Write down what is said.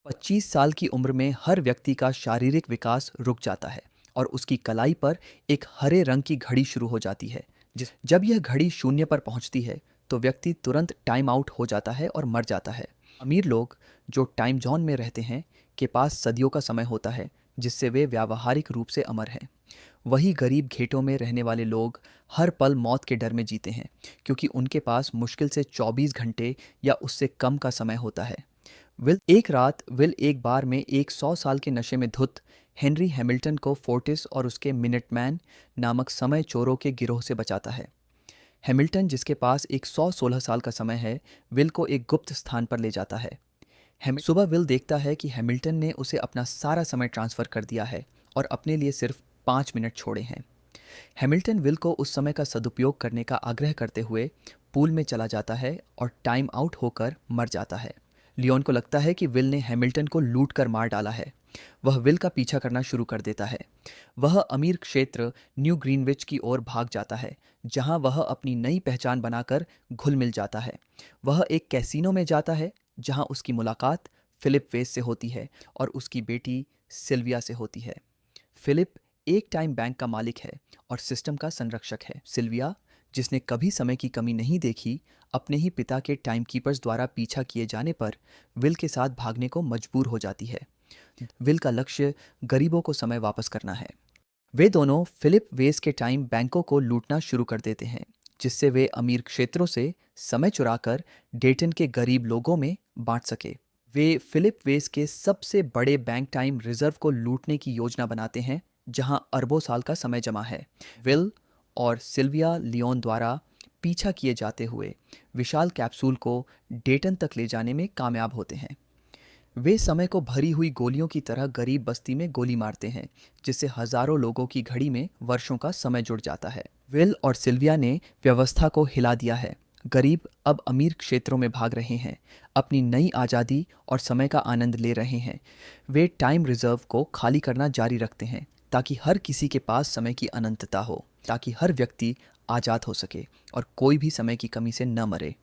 25 साल की उम्र में हर व्यक्ति का शारीरिक विकास रुक जाता है और उसकी कलाई पर एक हरे रंग की घड़ी शुरू हो जाती है। जिस जब यह घड़ी शून्य पर पहुंचती है तो व्यक्ति तुरंत टाइम आउट हो जाता है और मर जाता है। अमीर लोग जो टाइम जोन में रहते हैं के पास सदियों का समय होता है, जिससे वे व्यावहारिक रूप से अमर हैं। वही गरीब घेटों में रहने वाले लोग हर पल मौत के डर में जीते हैं, क्योंकि उनके पास मुश्किल से 24 घंटे या उससे कम का समय होता है। विल एक बार में एक 100 साल के नशे में धुत हेनरी हैमिल्टन को फोर्टिस और उसके मिनटमैन नामक समय चोरों के गिरोह से बचाता है। हैमिल्टन, जिसके पास एक 116 साल का समय है, विल को एक गुप्त स्थान पर ले जाता है। सुबह विल देखता है कि हैमिल्टन ने उसे अपना सारा समय ट्रांसफ़र कर दिया है और अपने लिए सिर्फ 5 मिनट छोड़े हैं। हैमिल्टन विल को उस समय का सदुपयोग करने का आग्रह करते हुए पूल में चला जाता है और टाइम आउट होकर मर जाता है। लियोन को लगता है कि विल ने हैमिल्टन को लूट कर मार डाला है। वह विल का पीछा करना शुरू कर देता है। वह अमीर क्षेत्र न्यू ग्रीनविच की ओर भाग जाता है, जहां वह अपनी नई पहचान बनाकर घुल मिल जाता है। वह एक कैसीनो में जाता है, जहां उसकी मुलाकात फिलिप वेस से होती है और उसकी बेटी सिल्विया से होती है। फिलिप एक टाइम बैंक का मालिक है और सिस्टम का संरक्षक है। सिल्विया, जिसने कभी समय की कमी नहीं देखी, अपने ही पिता के टाइमकीपर्स द्वारा पीछा किए जाने पर विल के साथ भागने को मजबूर हो जाती है। विल का लक्ष्य गरीबों को समय वापस करना है। वे दोनों फिलिप वेस के टाइम बैंकों को लूटना शुरू कर देते हैं, जिससे वे अमीर क्षेत्रों से समय चुराकर डेटन के गरीब लोगों में बांट सके। वे फिलिप वेस के सबसे बड़े बैंक टाइम रिजर्व को लूटने की योजना बनाते हैं, जहां अरबों साल का समय जमा है। विल और सिल्विया लियोन द्वारा पीछा किए जाते हुए विशाल कैप्सूल को डेटन तक ले जाने में कामयाब होते हैं। वे समय को भरी हुई गोलियों की तरह गरीब बस्ती में गोली मारते हैं, जिससे हजारों लोगों की घड़ी में वर्षों का समय जुड़ जाता है। विल और सिल्विया ने व्यवस्था को हिला दिया है। गरीब अब अमीर क्षेत्रों में भाग रहे हैं, अपनी नई आज़ादी और समय का आनंद ले रहे हैं। वे टाइम रिजर्व को खाली करना जारी रखते हैं, ताकि हर किसी के पास समय की अनंतता हो, ताकि हर व्यक्ति आज़ाद हो सके और कोई भी समय की कमी से न मरे।